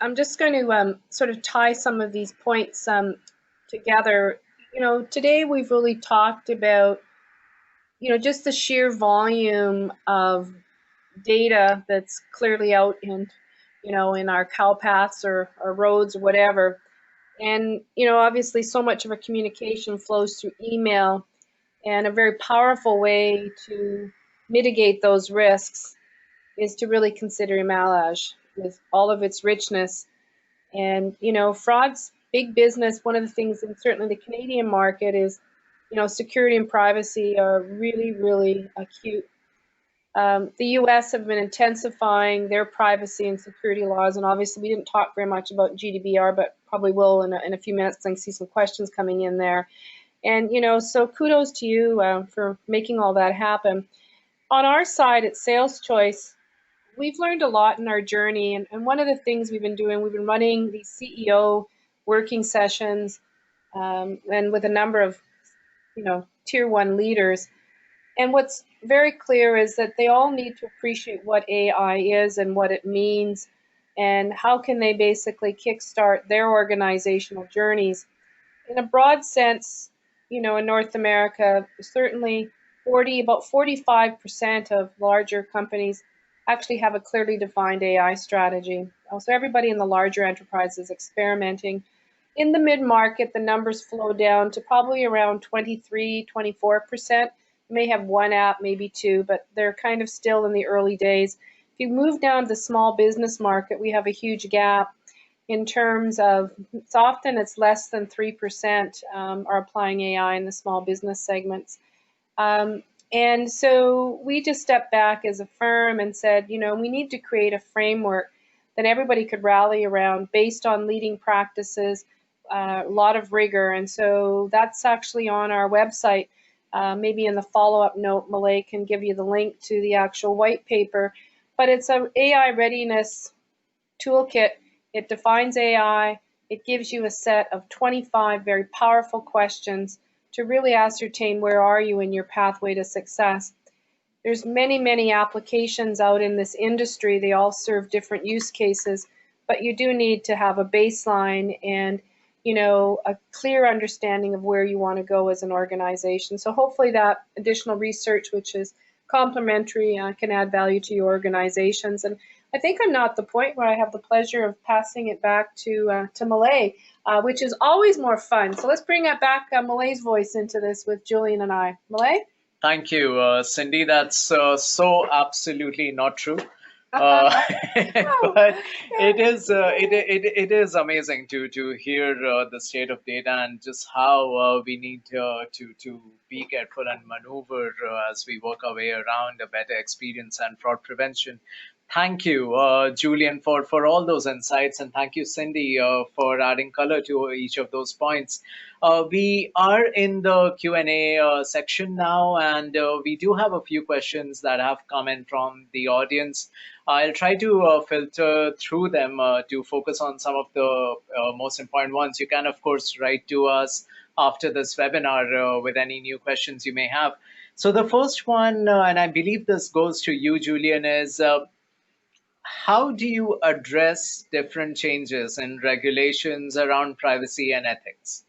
I'm just going to sort of tie some of these points together. Today we've really talked about, just the sheer volume of data that's clearly out in our cow paths or roads or whatever. And, obviously so much of our communication flows through email, and a very powerful way to mitigate those risks is to really consider emailage with all of its richness. And, fraud's big business. One of the things, and certainly the Canadian market, is, security and privacy are really, really acute. The US have been intensifying their privacy and security laws, and obviously we didn't talk very much about GDPR, but probably will in a few minutes because I see some questions coming in there. And, so kudos to you for making all that happen. On our side at SalesChoice, we've learned a lot in our journey, and one of the things we've been doing, we've been running these CEO working sessions, and with a number of, tier one leaders. And what's very clear is that they all need to appreciate what AI is and what it means, and how can they basically kickstart their organizational journeys. In a broad sense, in North America, certainly about 45% of larger companies actually have a clearly defined AI strategy. So everybody in the larger enterprise is experimenting. In the mid-market, the numbers flow down to probably around 23, 24%. You may have one app, maybe two, but they're kind of still in the early days. If you move down to the small business market, we have a huge gap in terms of, it's less than 3% are applying AI in the small business segments. And so we just stepped back as a firm and said, we need to create a framework that everybody could rally around based on leading practices, a lot of rigor. And so that's actually on our website. Maybe in the follow-up note, Malay can give you the link to the actual white paper. But it's an AI Readiness Toolkit. It defines AI. It gives you a set of 25 very powerful questions to really ascertain where are you in your pathway to success. There's many, many applications out in this industry. They all serve different use cases, but you do need to have a baseline and, a clear understanding of where you want to go as an organization. So hopefully that additional research, which is complementary, can add value to your organizations. And I think I'm not at the point where I have the pleasure of passing it back to Malay, which is always more fun. So let's bring it back, Malay's voice into this with Julian and I. Malay? Thank you, Cindy. That's so absolutely not true. But it is amazing to hear the state of data and just how we need to be careful and maneuver as we work our way around a better experience and fraud prevention. Thank you, Julian, for all those insights, and thank you, Cindy, for adding color to each of those points. We are in the Q&A section now, and we do have a few questions that have come in from the audience. I'll try to filter through them to focus on some of the most important ones. You can, of course, write to us after this webinar with any new questions you may have. So the first one, and I believe this goes to you, Julian, is how do you address different changes in regulations around privacy and ethics?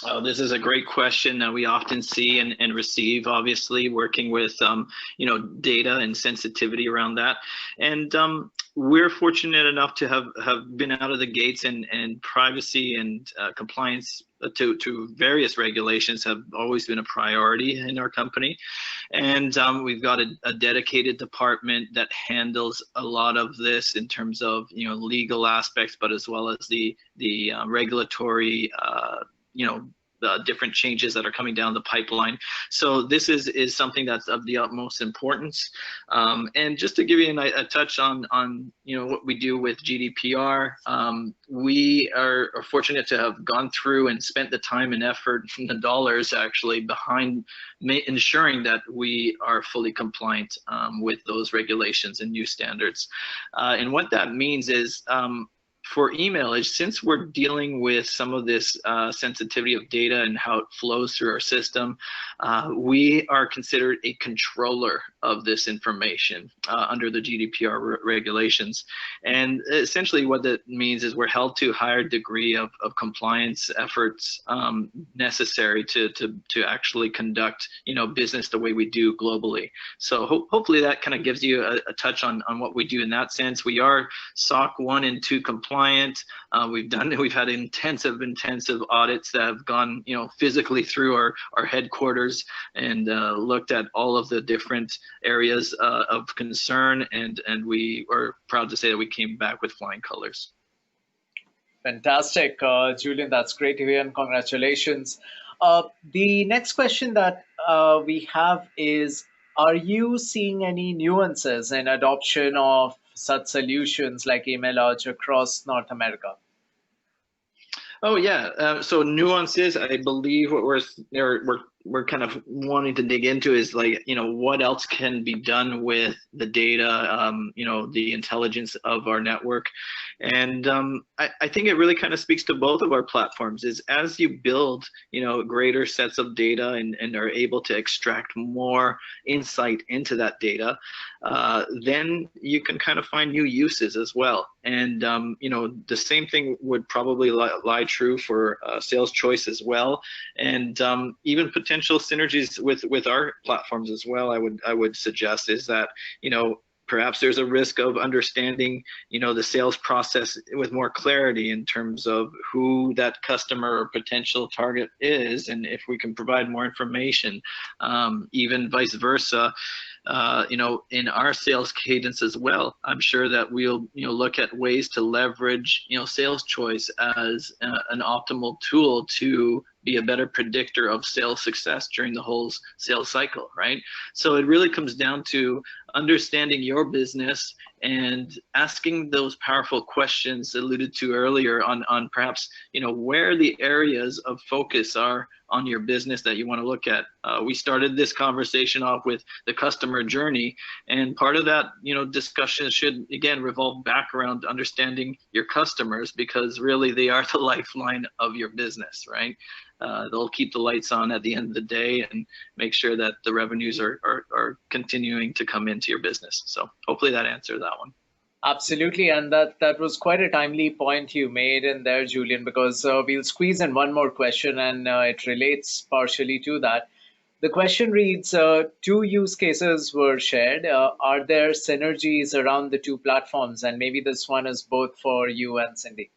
Oh, this is a great question that we often see and receive, obviously, working with, data and sensitivity around that. And we're fortunate enough to have been out of the gates, and privacy and compliance to various regulations have always been a priority in our company. And we've got a dedicated department that handles a lot of this in terms of, legal aspects, but as well as the regulatory, different changes that are coming down the pipeline. So this is something that's of the utmost importance. And just to give you a touch on what we do with GDPR, we are fortunate to have gone through and spent the time and effort and the dollars actually behind ensuring that we are fully compliant with those regulations and new standards. And what that means is, for emailage, since we're dealing with some of this sensitivity of data and how it flows through our system, we are considered a controller of this information under the GDPR regulations. And essentially what that means is we're held to a higher degree of compliance efforts necessary to actually conduct, business the way we do globally. So hopefully that kind of gives you a touch on what we do in that sense. We are SOC 1 and 2 compliant. We've had intensive audits that have gone, physically through our headquarters and looked at all of the different areas of concern, and we are proud to say that we came back with flying colors. Fantastic, Julian. That's great to hear, and congratulations. The next question that we have is, are you seeing any nuances in adoption of such solutions like email alerts across North America? Oh yeah. So nuances, I believe what we're kind of wanting to dig into is like, what else can be done with the data, the intelligence of our network. And I think it really kind of speaks to both of our platforms, is as you build, greater sets of data and are able to extract more insight into that data, then you can kind of find new uses as well. And, the same thing would probably lie true for SalesChoice as well. And even potential synergies with our platforms as well, I would suggest, is that, perhaps there's a risk of understanding, the sales process with more clarity in terms of who that customer or potential target is, and if we can provide more information, even vice versa. In our sales cadence as well, I'm sure that we'll, look at ways to leverage, SalesChoice as an optimal tool to be a better predictor of sales success during the whole sales cycle, right? So it really comes down to understanding your business and asking those powerful questions alluded to earlier on perhaps, where the areas of focus are on your business that you want to look at. We started this conversation off with the customer journey, and part of that, discussion should again revolve back around understanding your customers, because really they are the lifeline of your business, right? They'll keep the lights on at the end of the day and make sure that the revenues are continuing to come into your business. So hopefully that answers that one. Absolutely, and that was quite a timely point you made in there, Julian, because we'll squeeze in one more question, and it relates partially to that. The question reads, two use cases were shared. Are there synergies around the two platforms? And maybe this one is both for you and Cindy.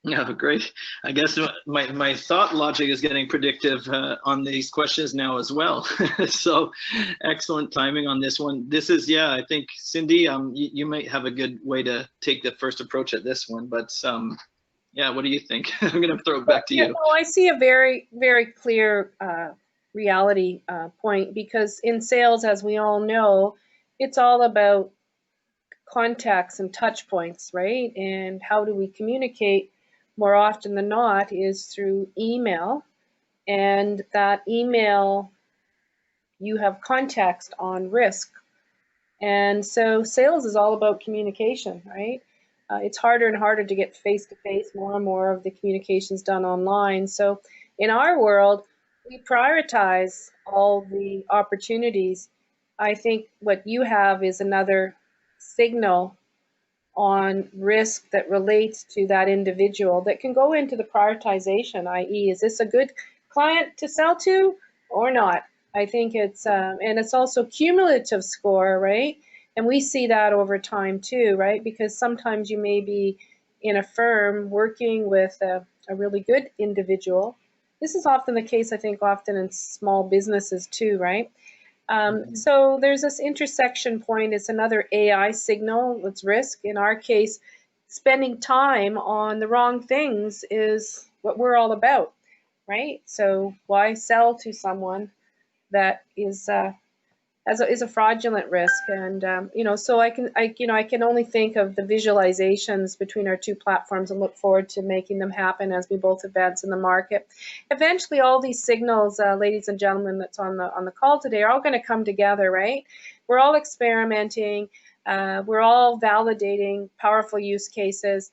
Yeah, great. I guess my thought logic is getting predictive on these questions now as well. So excellent timing on this one. This is, I think, Cindy, you might have a good way to take the first approach at this one, but what do you think? I'm going to throw it back to you. I see a very, very clear reality point, because in sales, as we all know, it's all about contacts and touch points, right? And how do we communicate? More often than not is through email, and that email, you have context on risk. And so sales is all about communication, right? It's harder and harder to get face-to-face. More and more of the communications done online. So in our world, we prioritize all the opportunities. I think what you have is another signal on risk that relates to that individual that can go into the prioritization, i.e., is this a good client to sell to or not? I think it's, and it's also cumulative score, right? And we see that over time too, right? Because sometimes you may be in a firm working with a really good individual. This is often the case, I think, often in small businesses too, right? So there's this intersection point. It's another AI signal. It's risk. In our case, spending time on the wrong things is what we're all about, right? So why sell to someone that is a fraudulent risk? And so I can only think of the visualizations between our two platforms and look forward to making them happen as we both advance in the market. Eventually, all these signals, ladies and gentlemen, that's on the call today, are all going to come together, right? We're all experimenting. We're all validating powerful use cases.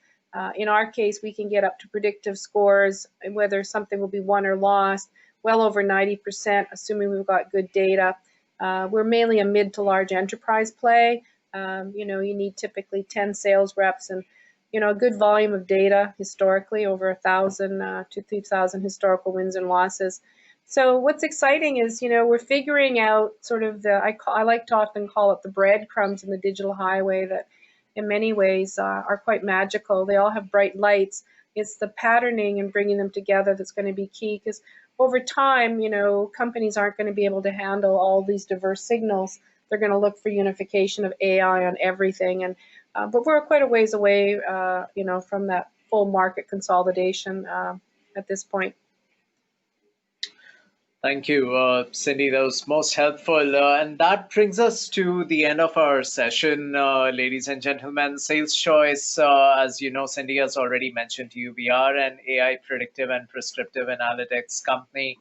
In our case, we can get up to predictive scores, whether something will be won or lost, well over 90%, assuming we've got good data. We're mainly a mid to large enterprise play. You know, you need typically 10 sales reps and, you know, a good volume of data historically, over 1,000 to 2,000 historical wins and losses. So what's exciting is, you know, we're figuring out sort of I like to often call it the breadcrumbs in the digital highway that in many ways are quite magical. They all have bright lights. It's the patterning and bringing them together that's going to be key, because over time, you know, companies aren't going to be able to handle all these diverse signals. They're going to look for unification of AI on everything. And but we're quite a ways away, you know, from that full market consolidation at this point. Thank you, Cindy. That was most helpful. And that brings us to the end of our session, ladies and gentlemen. Sales Choice, as you know, Cindy has already mentioned to you, we are an AI predictive and prescriptive analytics company.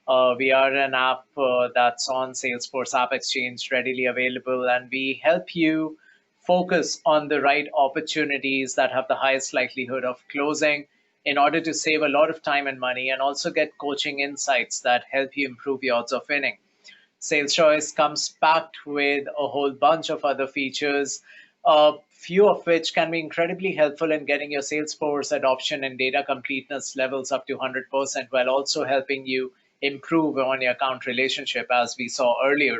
We are an app that's on Salesforce App Exchange, readily available, and we help you focus on the right opportunities that have the highest likelihood of closing in order to save a lot of time and money, and also get coaching insights that help you improve your odds of winning. Sales Choice comes packed with a whole bunch of other features, a few of which can be incredibly helpful in getting your Salesforce adoption and data completeness levels up to 100%, while also helping you improve on your account relationship, as we saw earlier.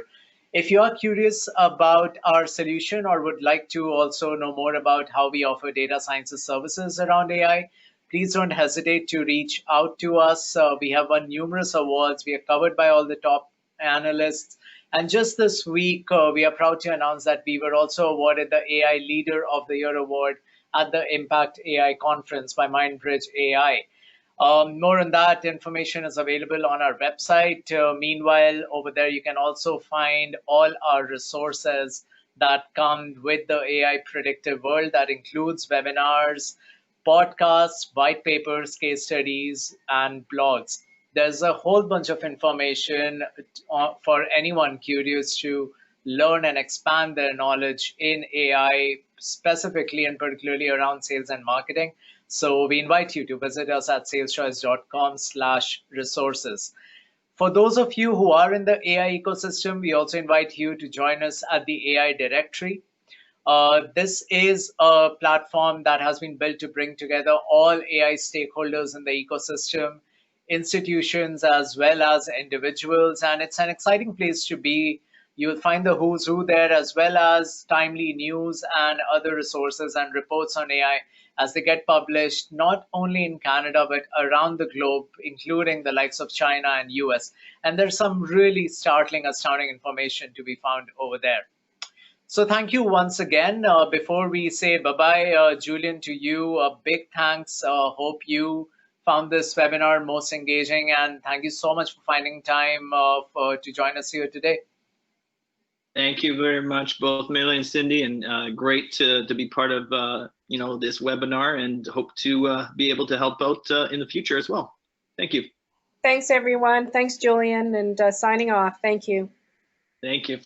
If you are curious about our solution or would like to also know more about how we offer data sciences services around AI, please don't hesitate to reach out to us. We have won numerous awards. We are covered by all the top analysts. And just this week, we are proud to announce that we were also awarded the AI Leader of the Year award at the Impact AI Conference by MindBridge AI. More on that information is available on our website. Meanwhile, over there, you can also find all our resources that come with the AI predictive world. That includes webinars, podcasts, white papers, case studies, and blogs. There's a whole bunch of information for anyone curious to learn and expand their knowledge in AI, specifically and particularly around sales and marketing. So we invite you to visit us at saleschoice.com/resources. For those of you who are in the AI ecosystem, we also invite you to join us at the AI Directory. This is a platform that has been built to bring together all AI stakeholders in the ecosystem, institutions as well as individuals, and it's an exciting place to be. You'll find the who's who there, as well as timely news and other resources and reports on AI as they get published, not only in Canada, but around the globe, including the likes of China and US. And there's some really startling, astounding information to be found over there. So thank you once again. Before we say bye-bye, Julian, to you, a big thanks. Hope you found this webinar most engaging, and thank you so much for finding time to join us here today. Thank you very much, both Millie and Cindy, and great to be part of you know, this webinar, and hope to be able to help out in the future as well. Thank you. Thanks, everyone. Thanks, Julian, and signing off. Thank you. Thank you.